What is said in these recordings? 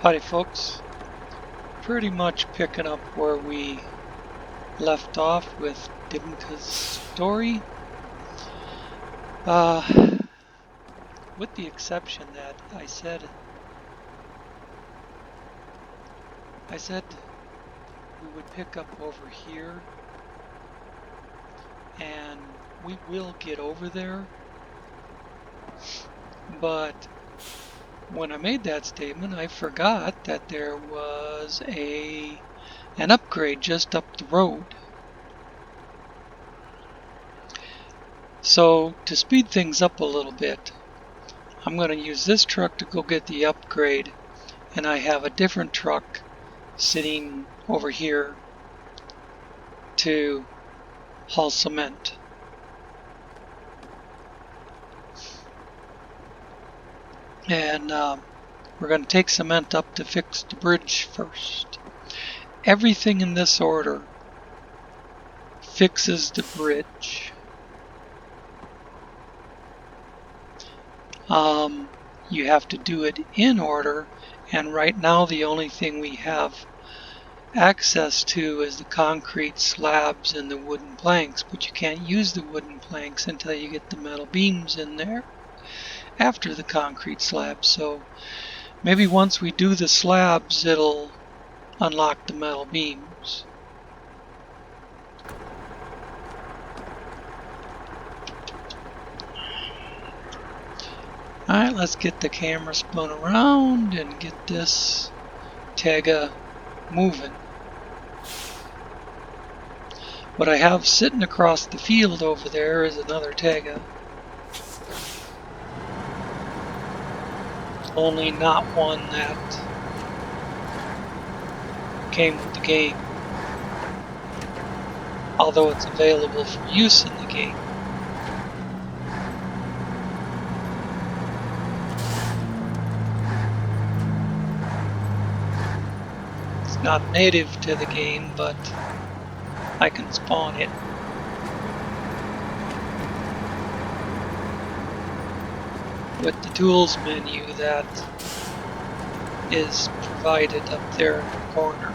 Howdy folks, pretty much picking up where we left off with Dimka's story, with the exception that I said we would pick up over here, and we will get over there, but when I made that statement I forgot that there was an upgrade just up the road. So to speed things up a little bit, I'm going to use this truck to go get the upgrade, and I have a different truck sitting over here to haul cement. And we're going to take cement up to fix the bridge first. Everything in this order fixes the bridge. You have to do it in order, and right now the only thing we have access to is the concrete slabs and the wooden planks, but you can't use the wooden planks until you get the metal beams in there after the concrete slabs. So maybe once we do the slabs it'll unlock the metal beams. Alright, let's get the camera spun around and get this Tega moving. What I have sitting across the field over there is another Tega. Only not one that came with the game, although it's available for use in the game. It's not native to the game, but I can spawn it. With the tools menu that is provided up there in the corner.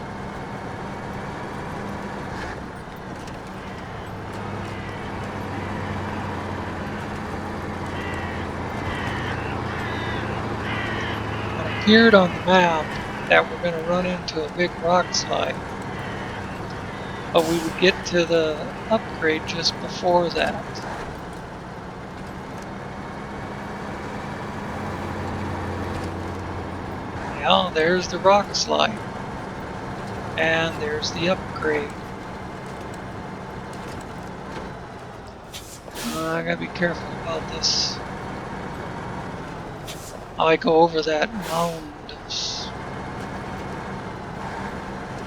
It appeared on the map that we're going to run into a big rock slide, but we would get to the upgrade just before that. Now there's the rock slide, and there's the upgrade. I gotta be careful about this. I go over that mound of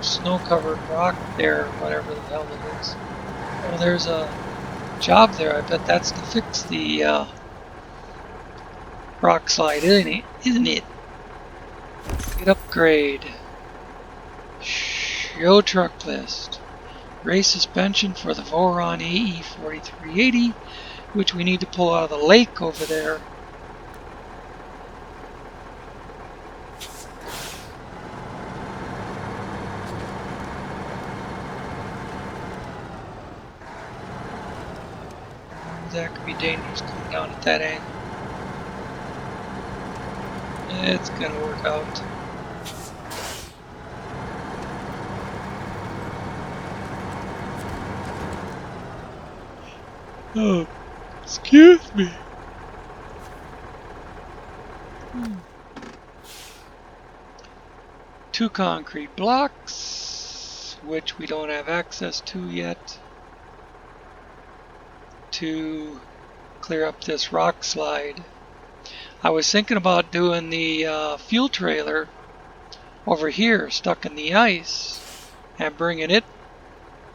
snow-covered rock there, whatever the hell it is. Oh, there's a job there. I bet that's to fix the rock slide, isn't it? Get upgrade. Show truck list. Race suspension for the Voron AE 4380, which we need to pull out of the lake over there. That could be dangerous coming down at that angle. It's gonna work out. Oh, excuse me. Two concrete blocks, which we don't have access to yet, to clear up this rock slide. I was thinking about doing the fuel trailer over here, stuck in the ice, and bringing it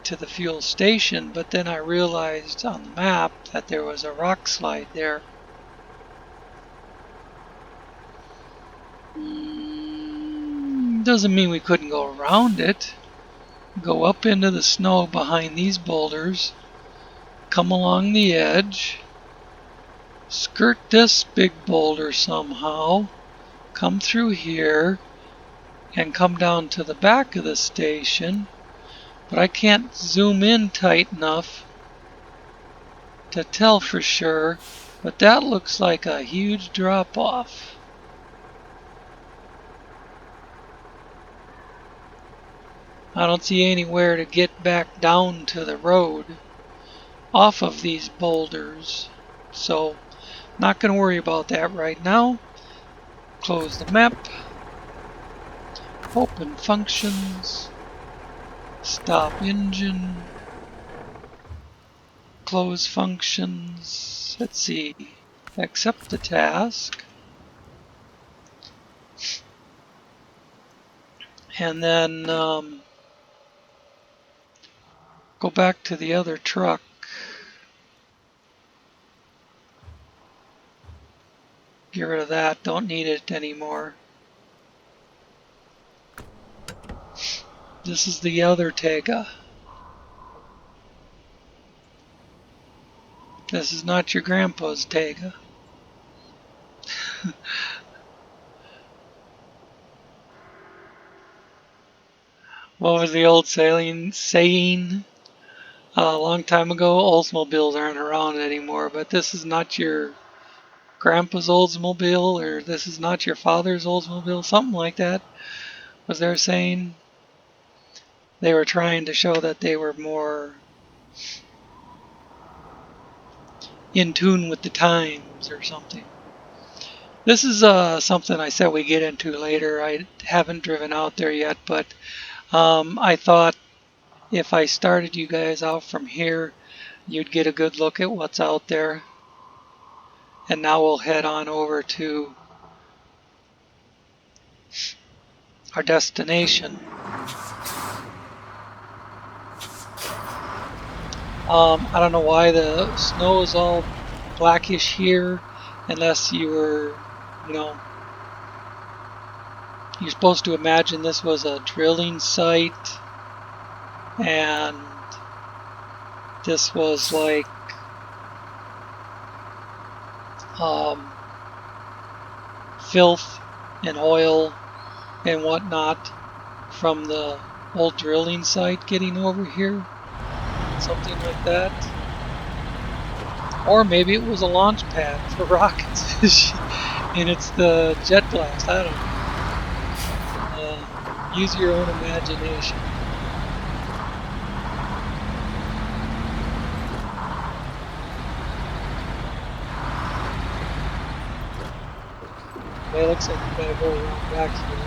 to the fuel station, but then I realized on the map that there was a rock slide there. Doesn't mean we couldn't go around it. Go up into the snow behind these boulders, come along the edge, skirt this big boulder somehow, come through here, and come down to the back of the station, but I can't zoom in tight enough to tell for sure, but that looks like a huge drop-off. I don't see anywhere to get back down to the road off of these boulders, so not going to worry about that right now. Close the map, open functions, stop engine, close functions. Let's see, accept the task, and then go back to the other truck. Get rid of that, don't need it anymore. This is the other Tega. This is not your grandpa's Tega. What was the old saying a long time ago? Oldsmobiles aren't around anymore, but this is not your grandpa's Oldsmobile, or this is not your father's Oldsmobile, something like that was their saying. They were trying to show that they were more in tune with the times or something. This is something I said we get into later. I haven't driven out there yet, but I thought if I started you guys out from here, you'd get a good look at what's out there. And now we'll head on over to our destination. I don't know why the snow is all blackish here, unless you were, you're supposed to imagine this was a drilling site, and this was like filth and oil and whatnot from the old drilling site getting over here, something like that. Or maybe it was a launch pad for rockets and it's the jet blast. I don't know. Use your own imagination. Okay, looks like we gotta go around back here.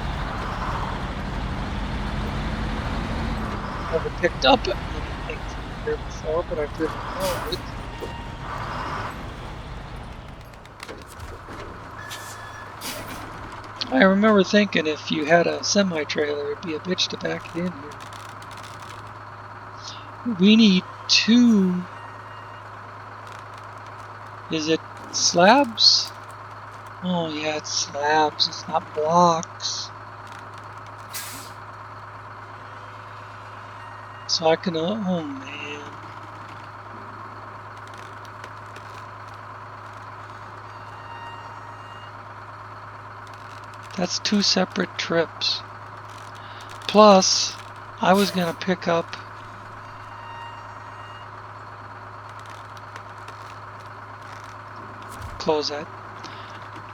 Never picked up anything from here before, but I've driven around it. I remember thinking if you had a semi-trailer, it'd be a bitch to back it in here. We need 2. Is it slabs? Oh yeah, it's slabs. It's not blocks. So I can, oh man. That's 2 separate trips. Plus, I was gonna pick up close that.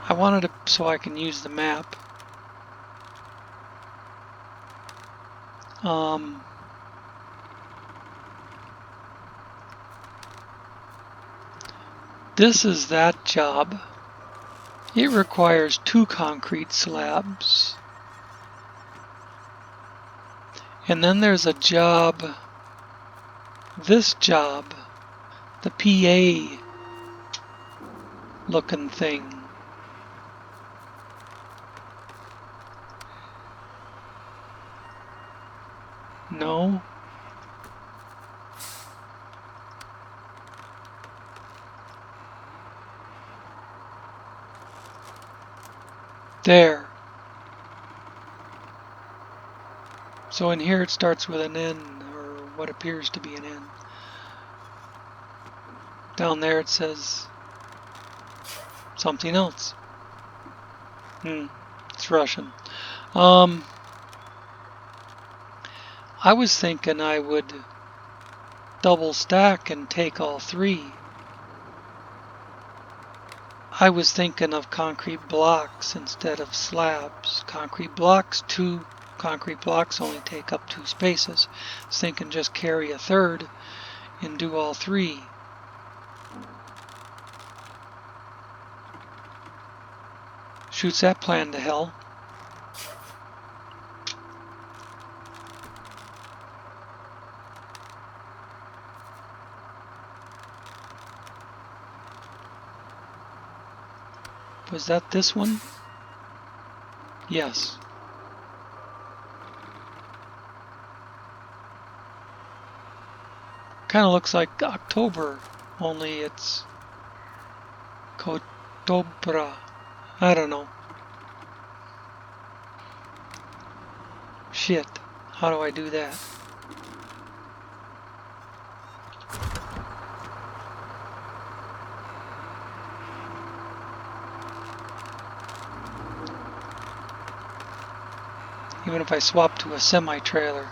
I wanted to so I can use the map. This is that job. It requires 2 concrete slabs. And then there's a job, this job, the PA looking thing. No. There. So in here it starts with an N, or what appears to be an N. Down there it says something else. It's Russian. I was thinking I would double stack and take all three. I was thinking of concrete blocks instead of slabs. Two concrete blocks only take up 2 spaces. I was thinking just carry a third and do all three. Shoots that plan to hell. Was that this one? Yes. Kind of looks like October, only it's Kotobra. I don't know. Shit. How do I do that? Even if I swap to a semi-trailer.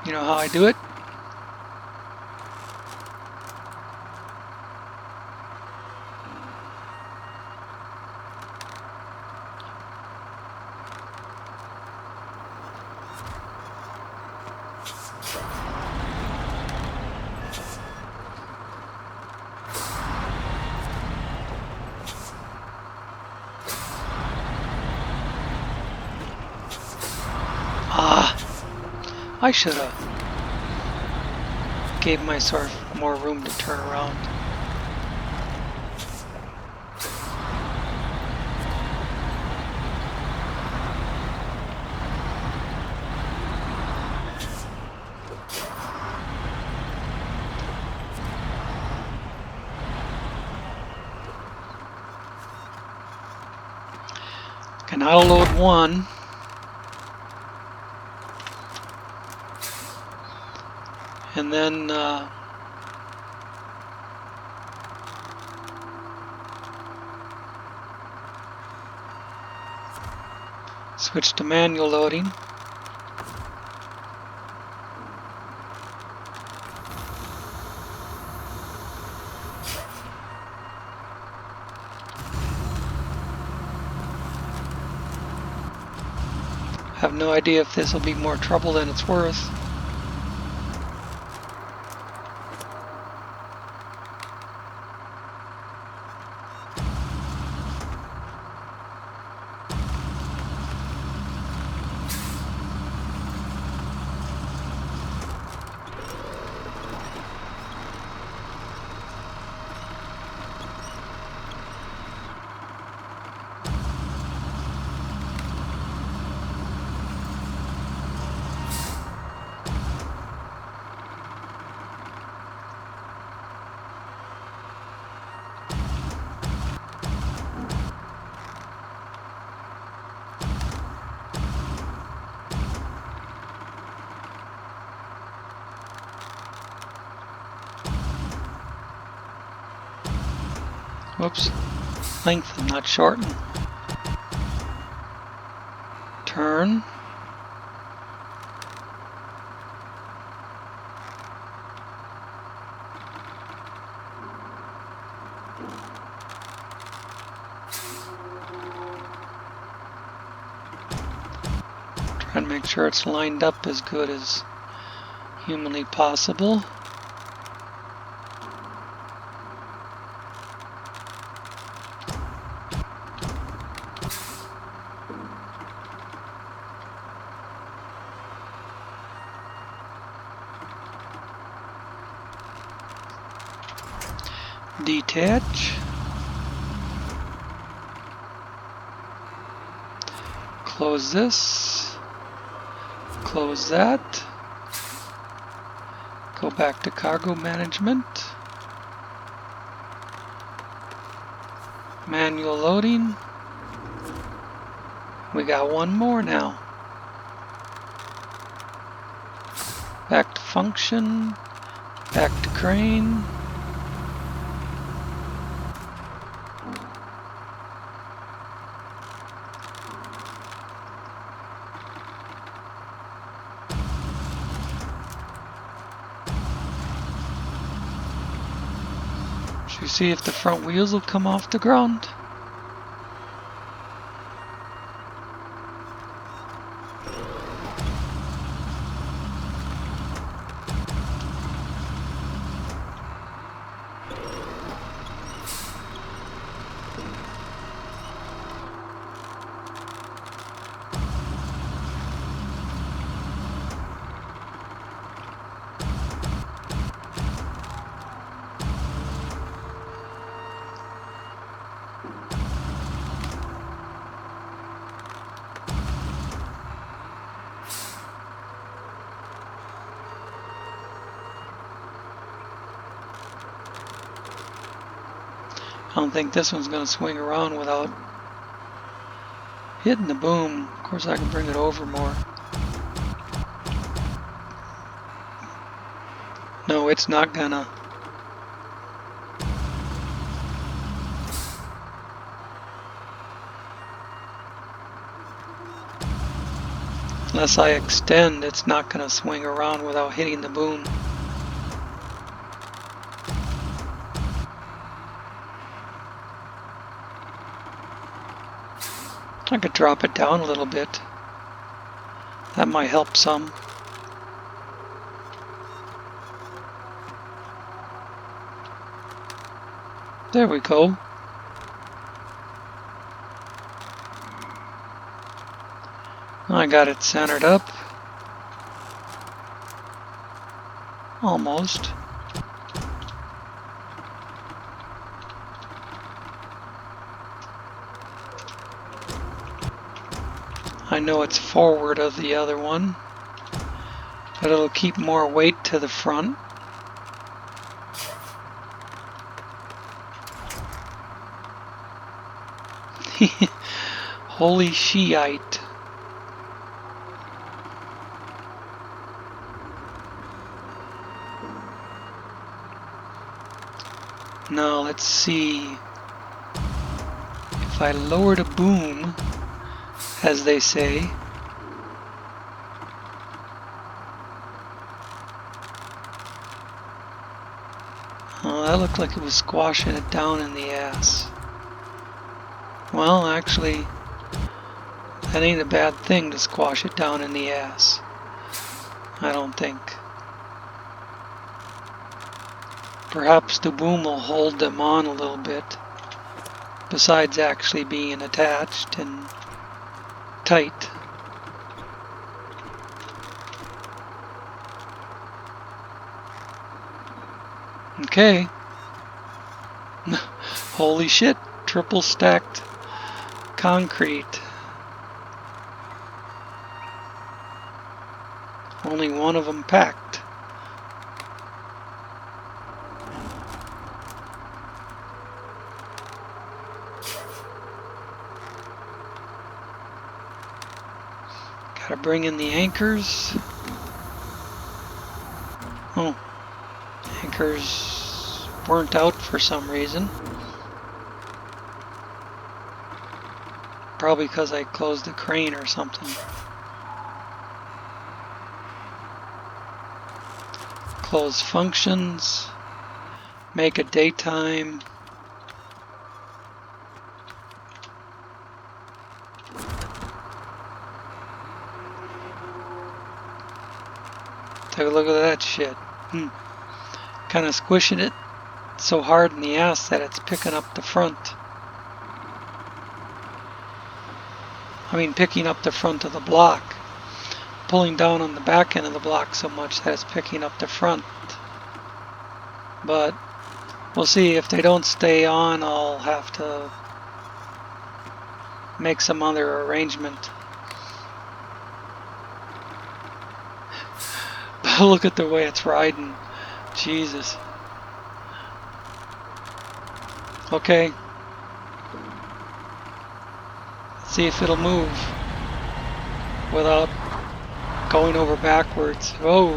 You know how I do it? I should have gave myself more room to turn around. Can auto load one. And then switch to manual loading. Have no idea if this will be more trouble than it's worth. Whoops. Lengthen, not shorten. Turn. Try and make sure it's lined up as good as humanly possible. Detach. Close this. Close that. Go back to cargo management. Manual loading. We got one more now. Back to function. Back to crane. Should we see if the front wheels will come off the ground? I don't think this one's going to swing around without hitting the boom. Of course, I can bring it over more. No, it's not gonna. Unless I extend, it's not gonna swing around without hitting the boom. I could drop it down a little bit. That might help some. There we go. I got it centered up. Almost. I know it's forward of the other one, but it'll keep more weight to the front. Holy Shiite. Now let's see if I lower the boom, as they say. Oh, that looked like it was squashing it down in the ass. Well, actually, that ain't a bad thing to squash it down in the ass. I don't think. Perhaps the boom will hold them on a little bit, besides actually being attached and tight. Okay. Holy shit, triple stacked concrete. Only one of them packed. Gotta bring in the anchors. Oh, anchors weren't out for some reason. Probably because I closed the crane or something. Close functions. Make a daytime. Take a look at that shit. Kind of squishing it so hard in the ass that it's picking up the front. I mean, picking up the front of the block. Pulling down on the back end of the block so much that it's picking up the front. But we'll see. If they don't stay on, I'll have to make some other arrangement. But look at the way it's riding. Jesus. Okay. Let's see if it'll move. without going over backwards. Oh!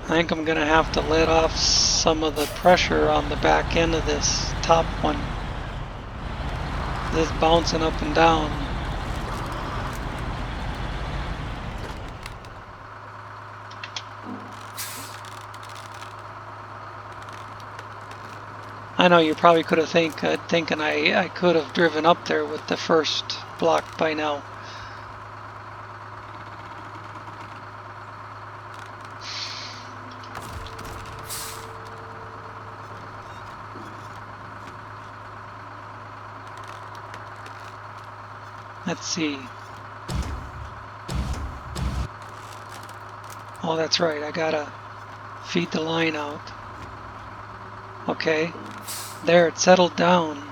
I think I'm gonna have to let off some of the pressure on the back end of this top one. This bouncing up and down. I know you probably could have thinking I could have driven up there with the first block by now. Let's see. Oh, that's right. I gotta feed the line out. Okay. There, it settled down.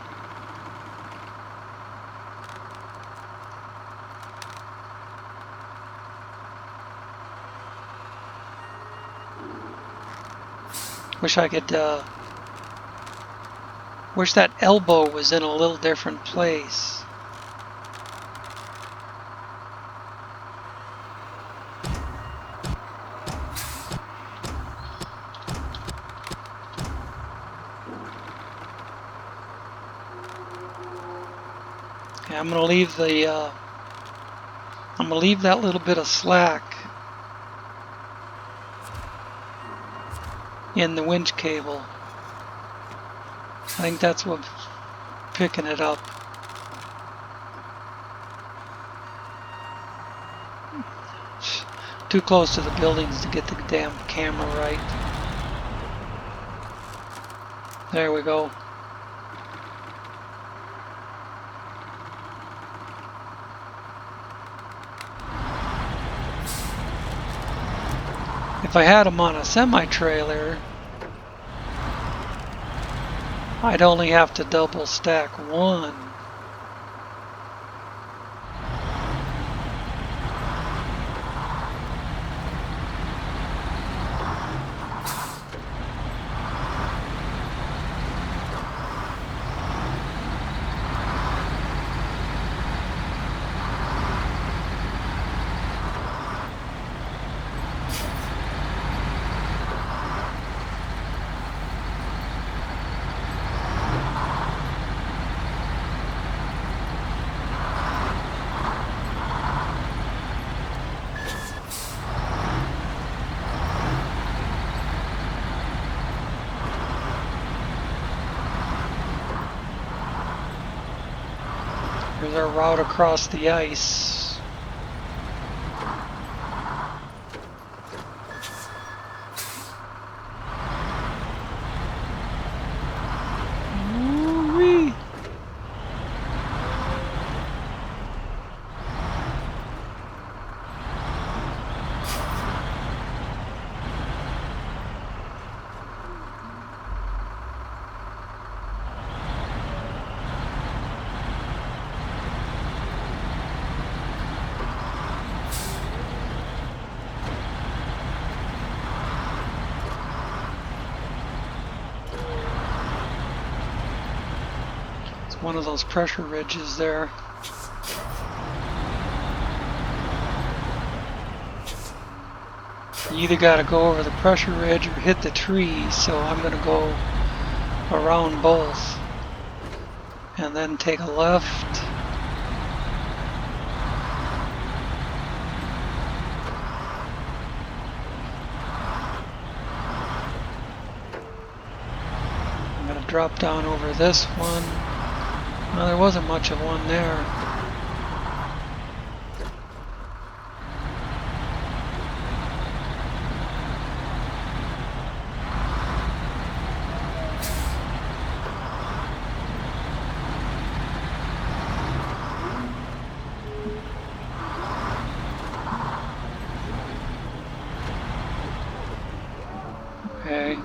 Wish I could, wish that elbow was in a little different place. Okay, I'm gonna leave that little bit of slack in the winch cable. I think that's what's picking it up. Too close to the buildings to get the damn camera right. There we go. If I had them on a semi-trailer, I'd only have to double stack one. Here's our route across the ice. Woo-wee. One of those pressure ridges there. You either got to go over the pressure ridge or hit the tree, so I'm going to go around both and then take a left. I'm going to drop down over this one. Well, there wasn't much of one there. Okay.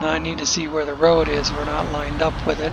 Now I need to see where the road is. We're not lined up with it.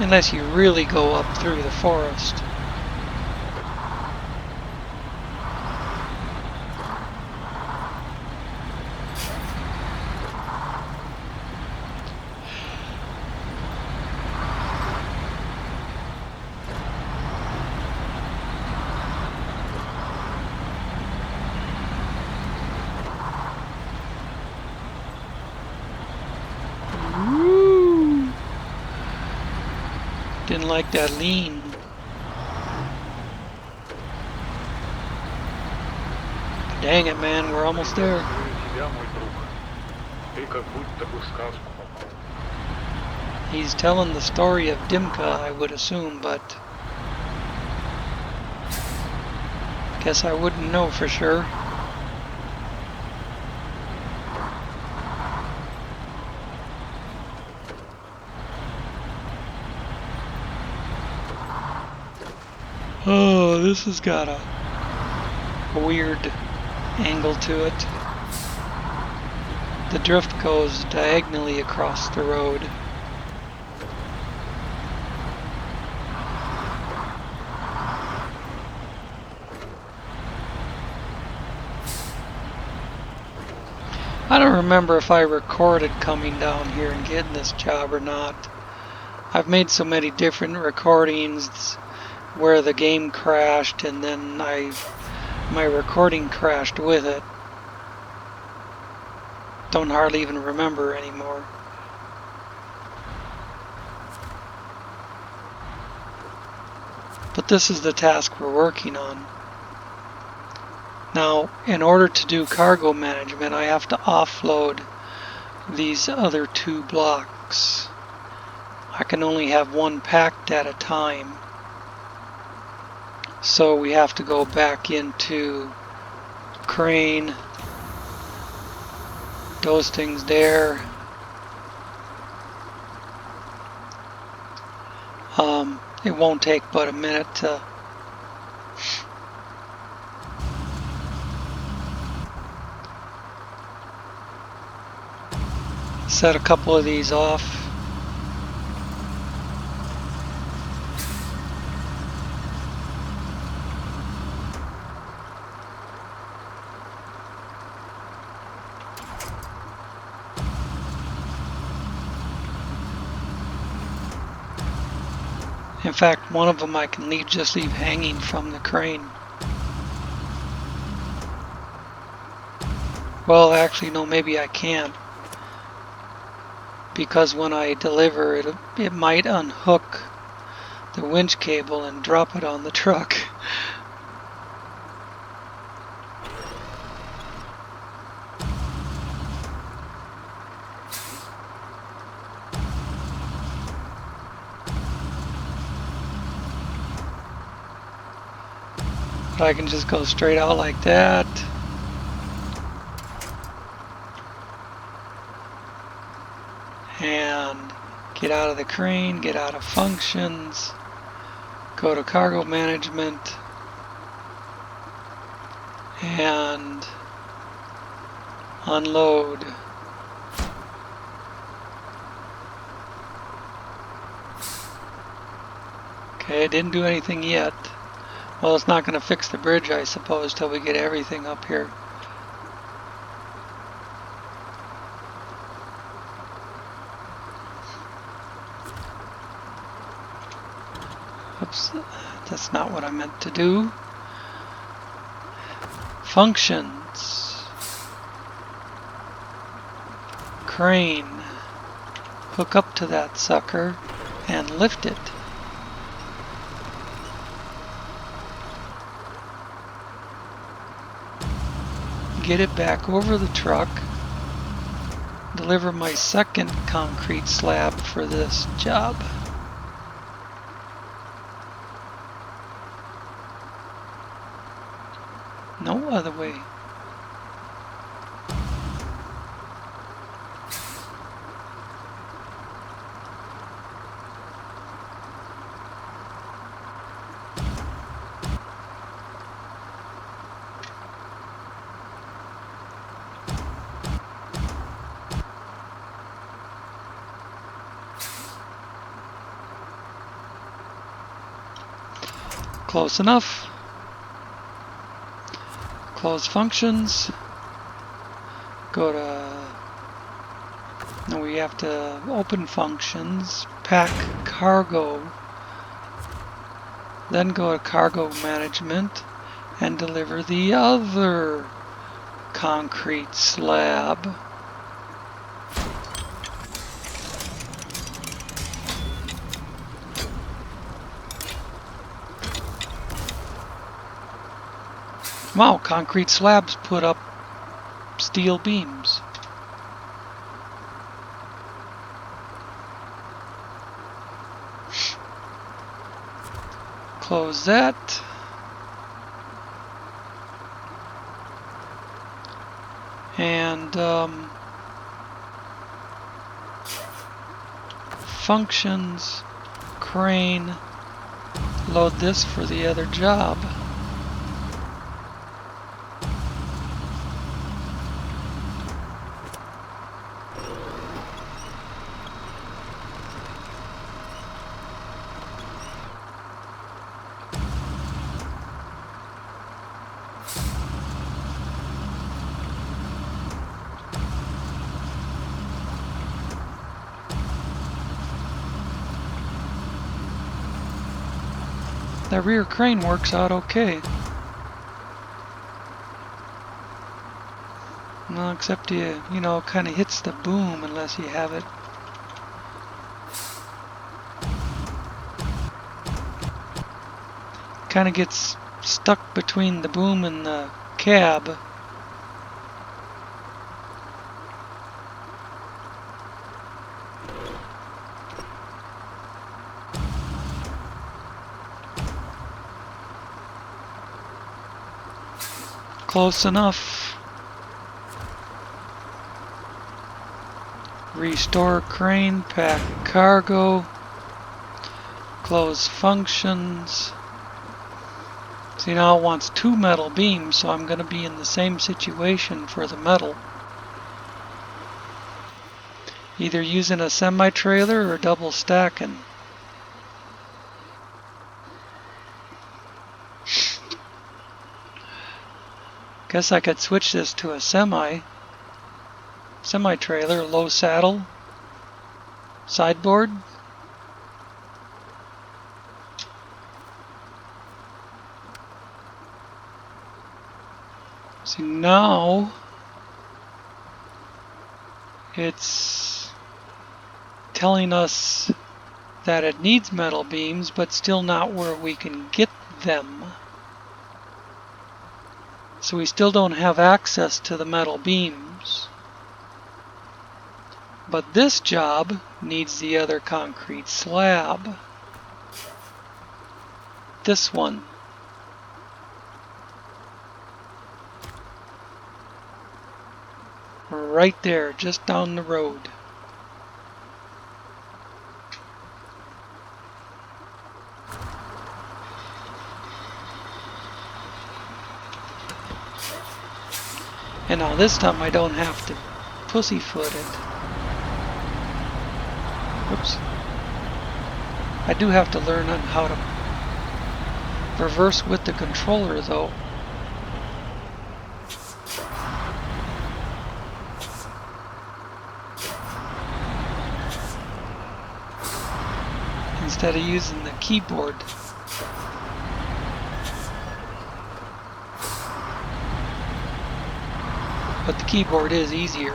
Unless you really go up through the forest. Woo! Didn't like that lean. Dang it, man, we're almost there. He's telling the story of Dimka, I would assume, but guess I wouldn't know for sure. Oh, this has got a weird angle to it. The drift goes diagonally across the road. I don't remember if I recorded coming down here and getting this job or not. I've made so many different recordings where the game crashed and then my recording crashed with it. Don't hardly even remember anymore. But this is the task we're working on. Now, in order to do cargo management, I have to offload these other 2 blocks. I can only have one packed at a time. So we have to go back into crane, those things there. It won't take but a minute to set a couple of these off. In fact, one of them I can just leave hanging from the crane. Well, actually, no, maybe I can't. Because when I deliver it, it might unhook the winch cable and drop it on the truck. But I can just go straight out like that. And get out of the crane, get out of functions, go to cargo management, and unload. Okay, it didn't do anything yet. Well, it's not going to fix the bridge, I suppose, till we get everything up here. Oops, that's not what I meant to do. Functions. Crane. Hook up to that sucker and lift it. Get it back over the truck. Deliver my second concrete slab for this job. No other way. Close enough. Close functions. Go to... Now we have to open functions. Pack cargo. Then go to cargo management and deliver the other concrete slab. Wow, concrete slabs put up steel beams. Close that. And functions, crane, load this for the other job. The rear crane works out okay. Well, except you know, kind of hits the boom unless you have it. Kind of gets stuck between the boom and the cab. Close enough. Restore crane, pack cargo, close functions. See, now it wants 2 metal beams, so I'm going to be in the same situation for the metal. Either using a semi-trailer or double stacking. Guess I could switch this to a semi-trailer, low saddle, sideboard. See, now it's telling us that it needs metal beams, but still not where we can get them. So we still don't have access to the metal beams. But this job needs the other concrete slab. This one. Right there, just down the road. And now this time I don't have to pussyfoot it. Oops. I do have to learn on how to reverse with the controller though. Instead of using the keyboard. But the keyboard is easier.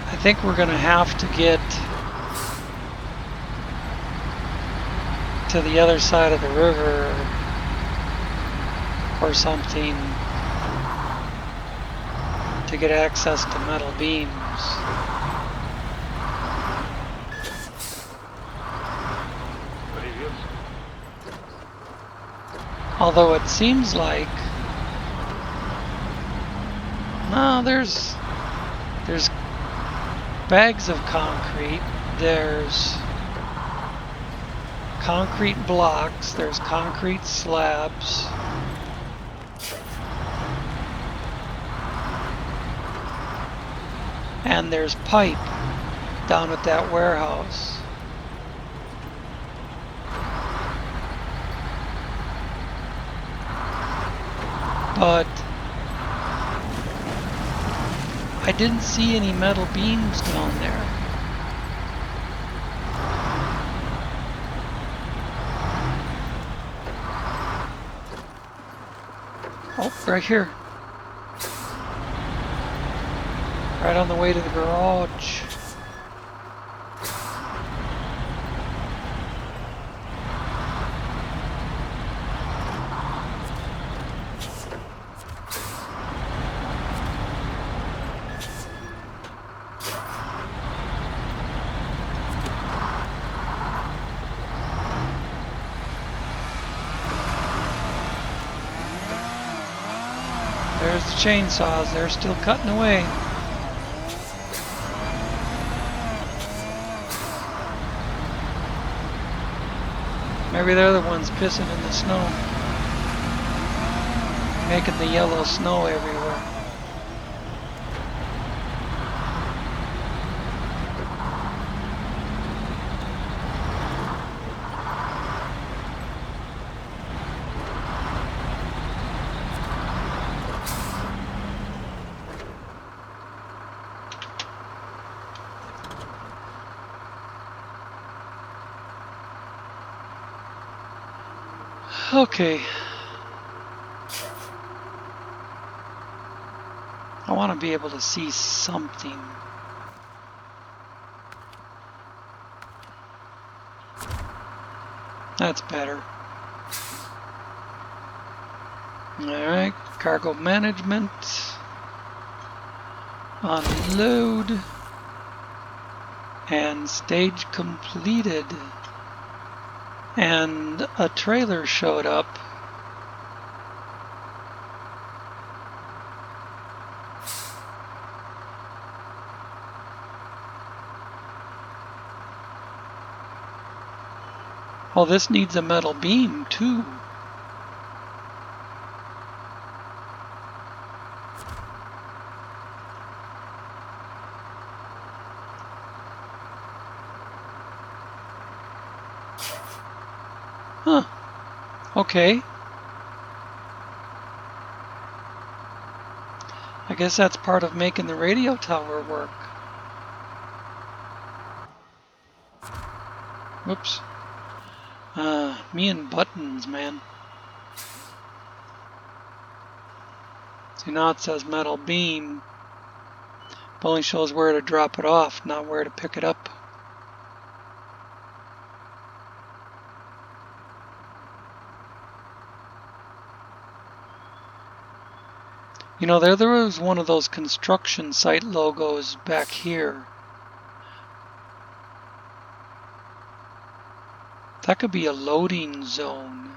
I think we're going to have to get to the other side of the river or something to get access to metal beams. Although it seems like no, there's bags of concrete, there's concrete blocks, there's concrete slabs. And there's pipe down at that warehouse. But I didn't see any metal beams down there. Oh, right here. Right on the way to the garage. There's the chainsaws, they're still cutting away. Maybe they're the ones pissing in the snow, making the yellow snow everywhere. Okay. I want to be able to see something. That's better. Alright, cargo management. Unload. And stage completed. And a trailer showed up. Oh, this needs a metal beam too. Huh. Okay. I guess that's part of making the radio tower work. Whoops. Me and buttons, man. See, now it says metal beam. It only shows where to drop it off, not where to pick it up. You know, there was one of those construction site logos back here. That could be a loading zone.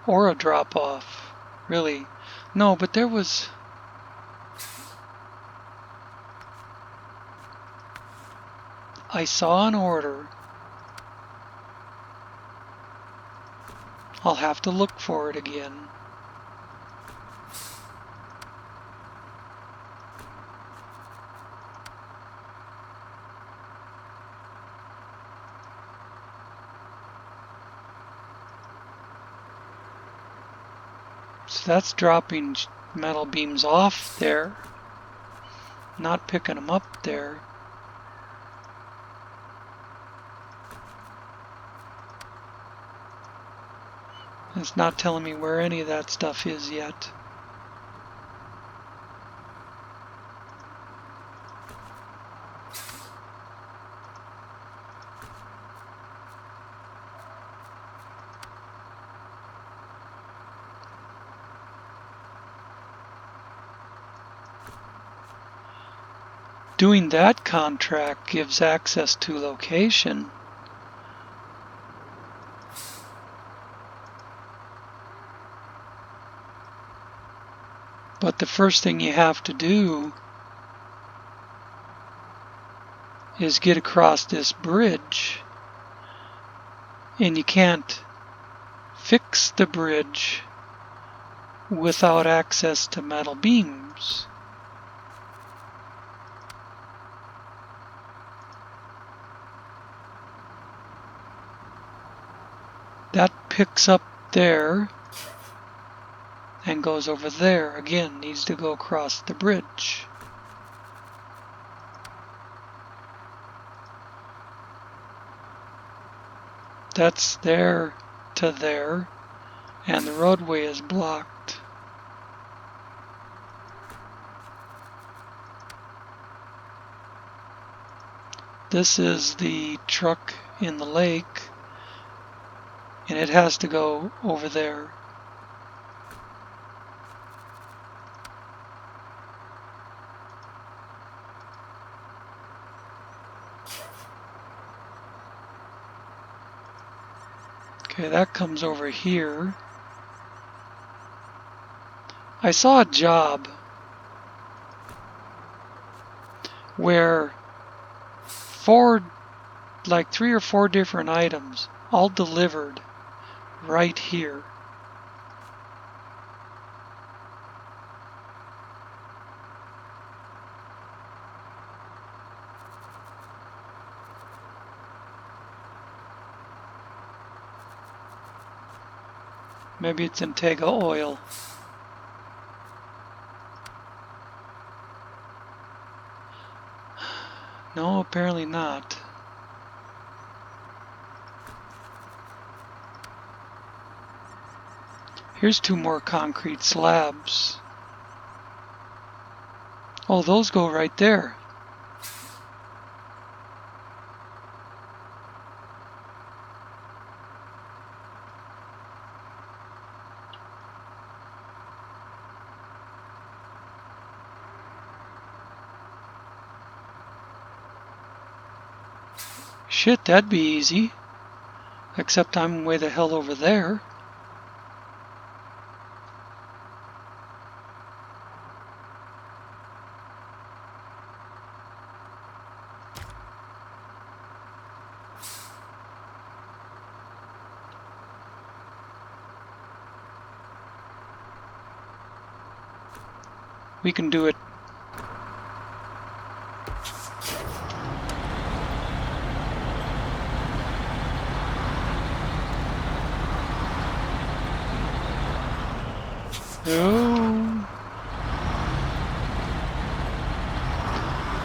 Or a drop-off, really. No, but there was... I saw an order. I'll have to look for it again. So that's dropping metal beams off there, not picking them up there. It's not telling me where any of that stuff is yet. Doing that contract gives access to location. But the first thing you have to do is get across this bridge. And you can't fix the bridge without access to metal beams. That picks up there and goes over there. Again, needs to go across the bridge. That's there to there, and the roadway is blocked. This is the truck in the lake, and it has to go over there. Okay, that comes over here. I saw a job where like 3 or 4 different items all delivered right here. Maybe it's Integra oil. No, apparently not. Here's 2 more concrete slabs. Oh, those go right there. Shit, that'd be easy. Except I'm way the hell over there. We can do it. No.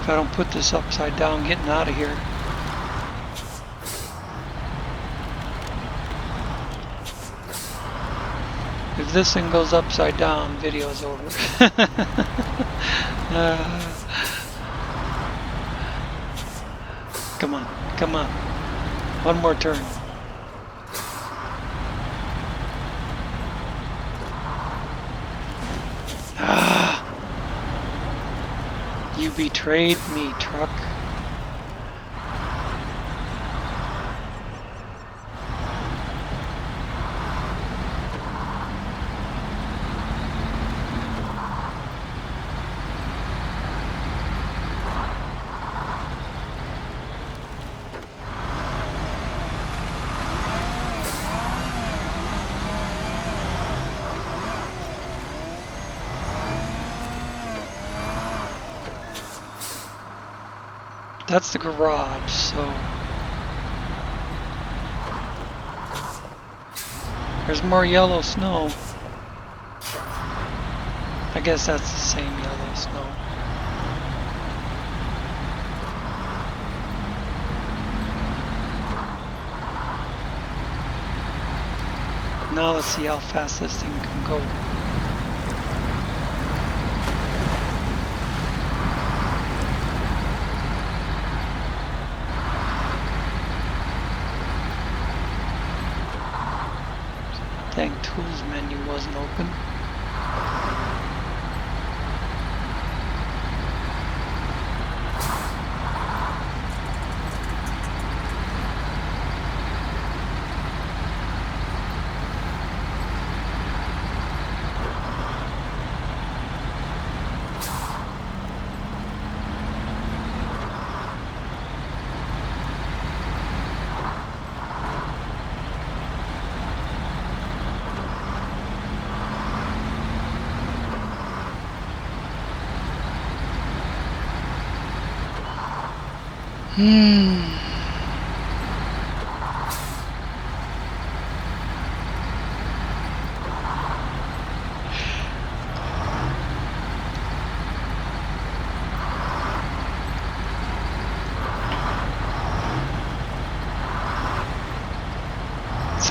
If I don't put this upside down, getting out of here. If this thing goes upside down, video's over. Come on, come on. One more turn. You betrayed me, truck. That's the garage, so there's more yellow snow. I guess that's the same yellow snow. Now let's see how fast this thing can go. Dang, tools menu wasn't open. It's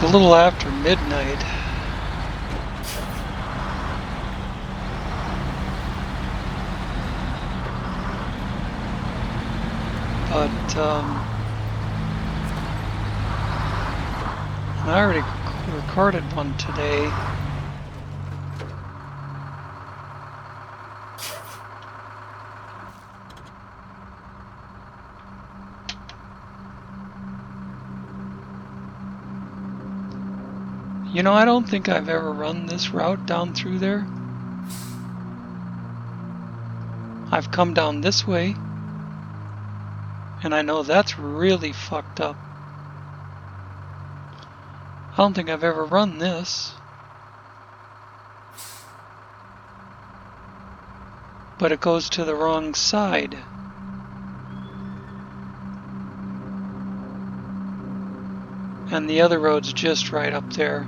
a little after midnight. But I already recorded one today. You know, I don't think I've ever run this route down through there. I've come down this way, and I know that's really fucked up. I don't think I've ever run this. But it goes to the wrong side. And the other road's just right up there.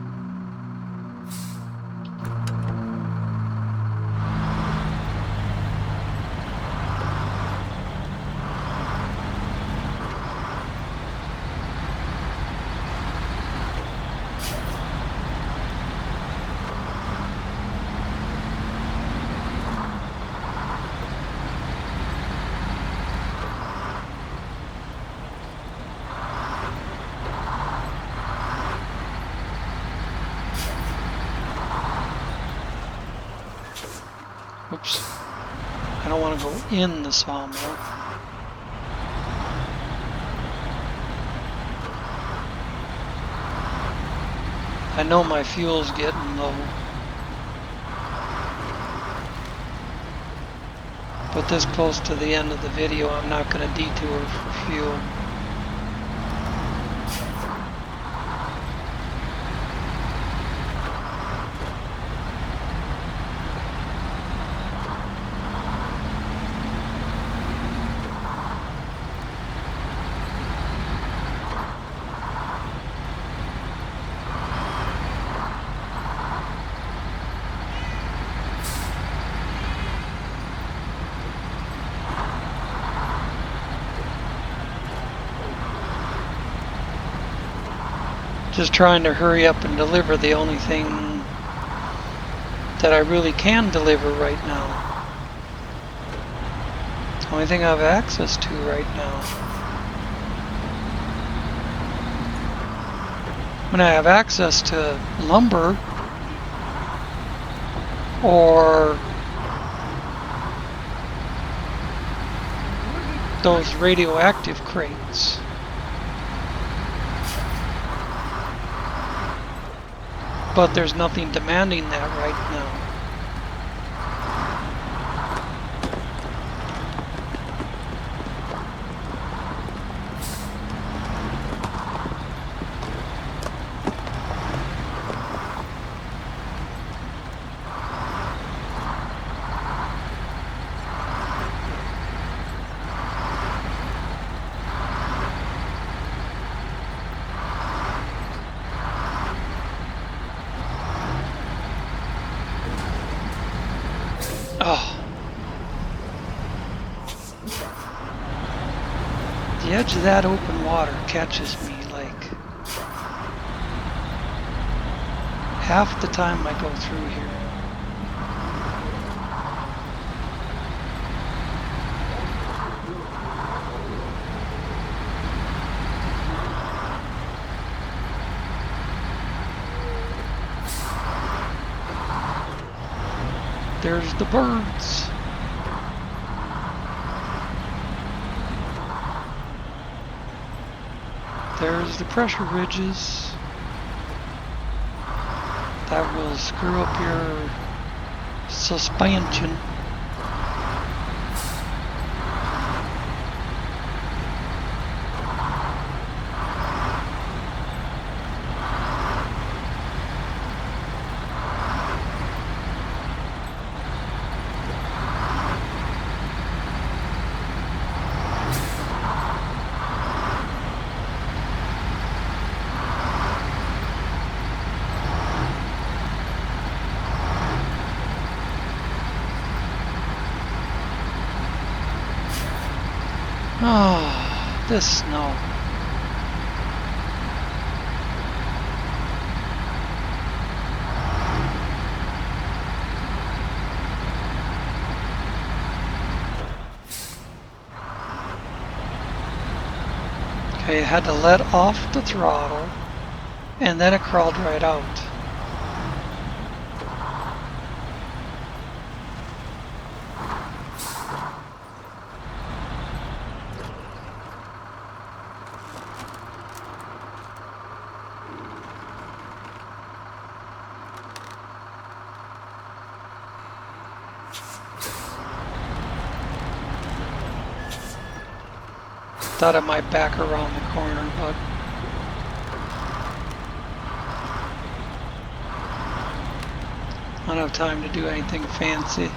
Oops. I don't want to go in the sawmill. I know my fuel's getting low. But this close to the end of the video, I'm not going to detour for fuel. Just trying to hurry up and deliver the only thing that I really can deliver right now. The only thing I have access to right now. When I have access to lumber or those radioactive crates. But there's nothing demanding that right now. Oh. The edge of that open water catches me like half the time I go through here. There's the birds. There's the pressure ridges. That will screw up your suspension. Oh, this snow. Okay, I had to let off the throttle, and then it crawled right out. Thought it might back around the corner, but I don't have time to do anything fancy.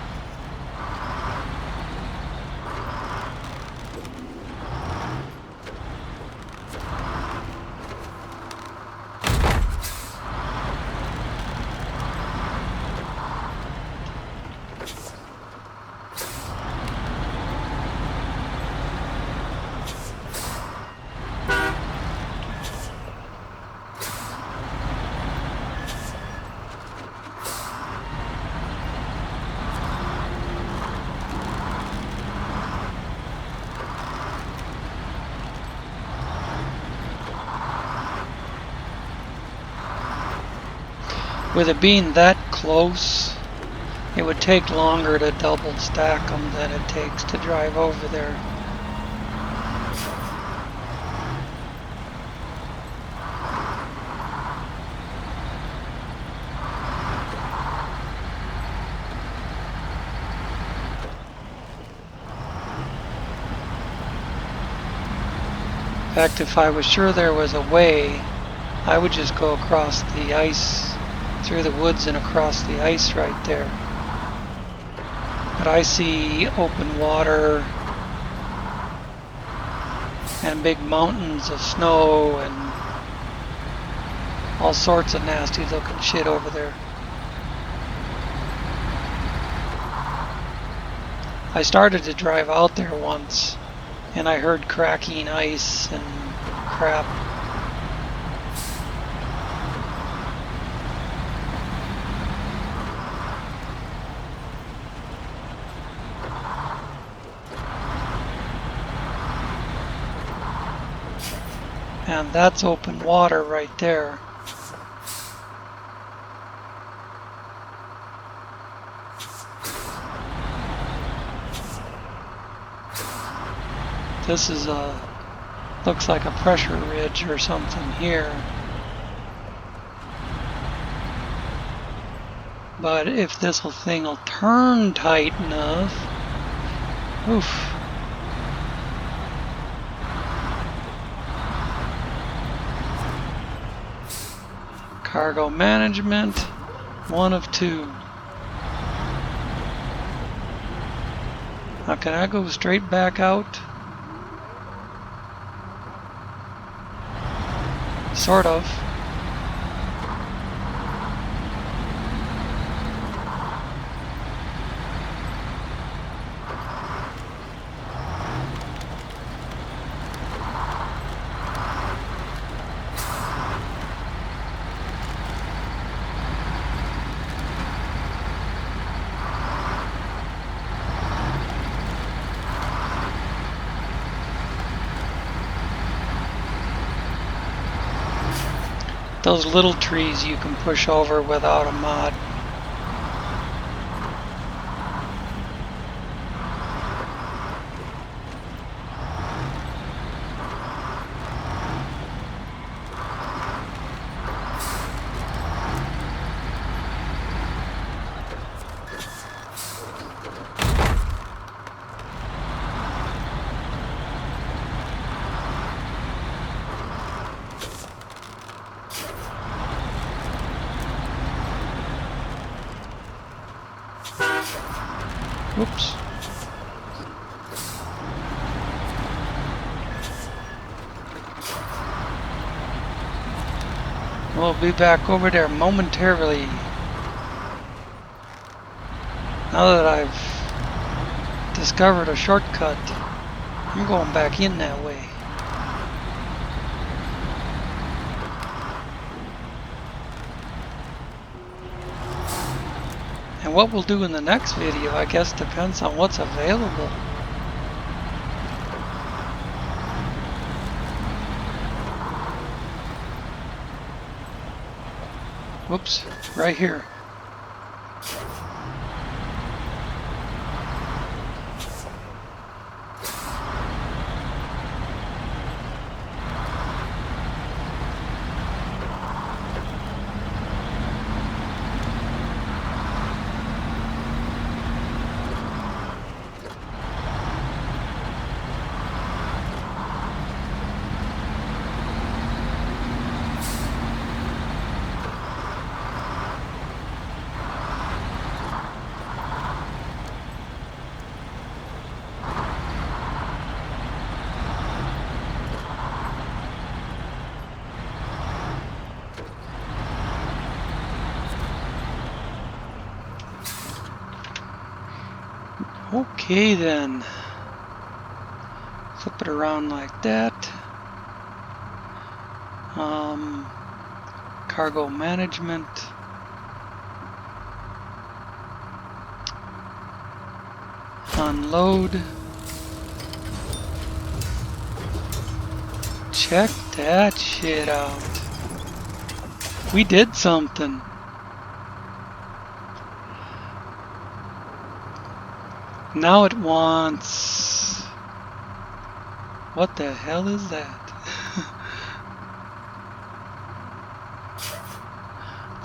With it being that close, it would take longer to double stack them than it takes to drive over there. In fact, if I was sure there was a way, I would just go across the ice, through the woods and across the ice right there. But I see open water and big mountains of snow and all sorts of nasty looking shit over there. I started to drive out there once and I heard cracking ice and crap. And that's open water right there. This is looks like a pressure ridge or something here. But if this whole thing will turn tight enough, oof. Cargo management, one of two. Now can I go straight back out? Sort of. Those little trees you can push over without a mod. Oops. We'll be back over there momentarily. Now that I've discovered a shortcut. I'm going back in that way. And what we'll do in the next video, I guess, depends on what's available. Whoops, right here. Okay then, flip it around like that. Cargo management. Unload. Check that shit out. We did something. Now it wants... What the hell is that?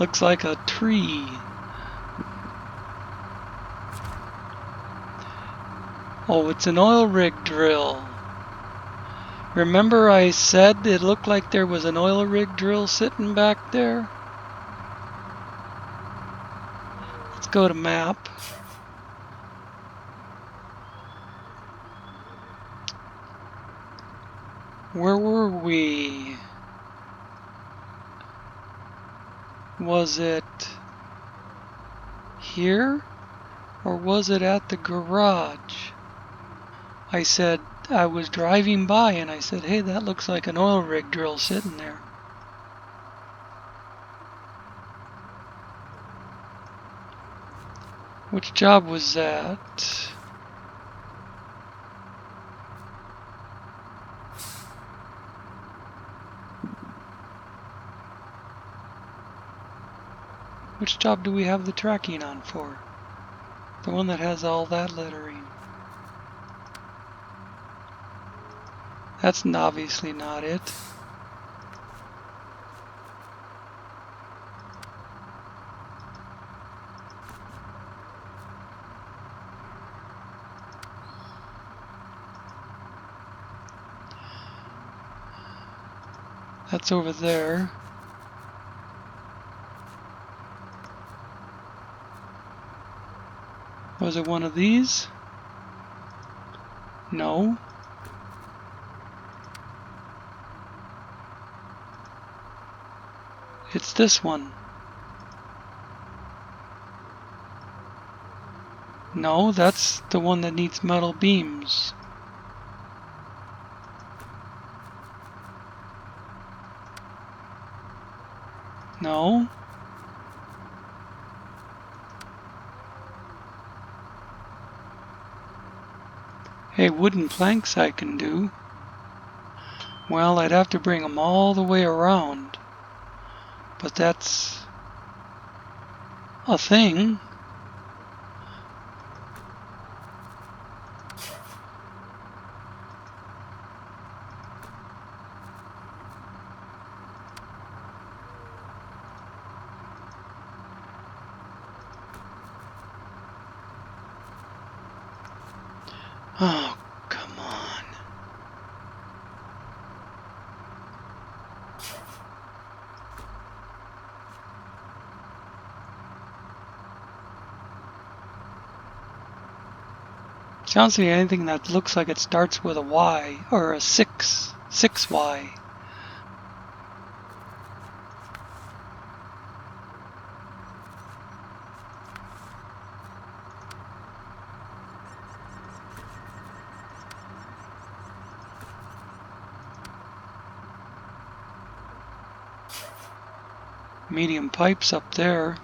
Looks like a tree. Oh, it's an oil rig drill. Remember I said it looked like there was an oil rig drill sitting back there? Let's go to map. Where were we? Was it here? Or was it at the garage? I said, I was driving by and I said, hey, that looks like an oil rig drill sitting there. Which job was that? Which job do we have the tracking on for? The one that has all that lettering. That's obviously not it. That's over there. Was it one of these? No. It's this one. No, that's the one that needs metal beams. No. Hey, wooden planks I can do. Well, I'd have to bring them all the way around. But that's a thing. Oh, come on. Sounds like anything that looks like it starts with a Y or a 6Y. medium pipes up there.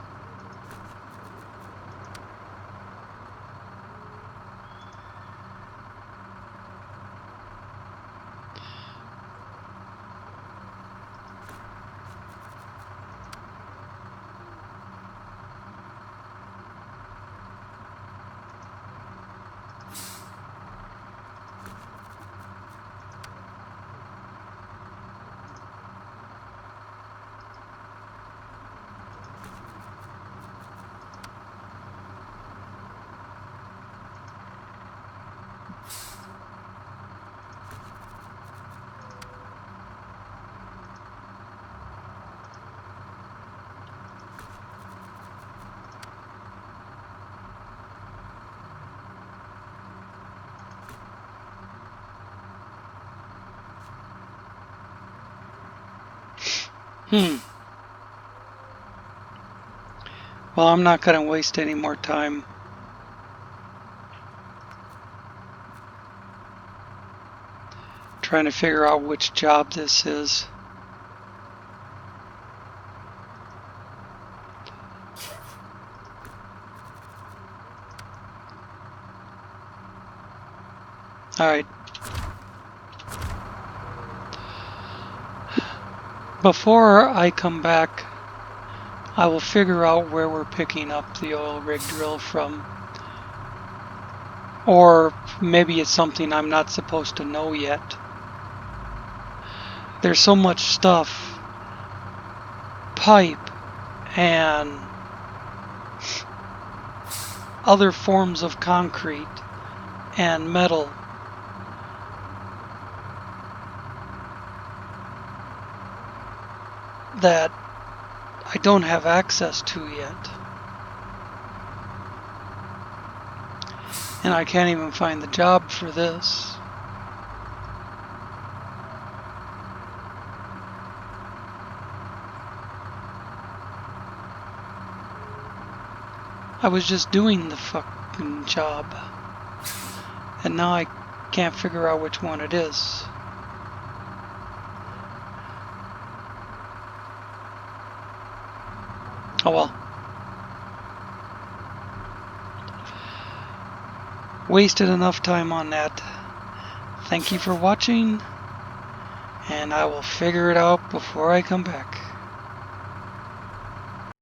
Well, I'm not going to waste any more time. Trying to figure out which job this is. Alright. Before I come back, I will figure out where we're picking up the oil rig drill from. Or maybe it's something I'm not supposed to know yet. There's so much stuff, pipe and other forms of concrete and metal, that I don't have access to yet. And I can't even find the job for this. I was just doing the fucking job. And now I can't figure out which one it is. Oh well. Wasted enough time on that. Thank you for watching, and I will figure it out before I come back.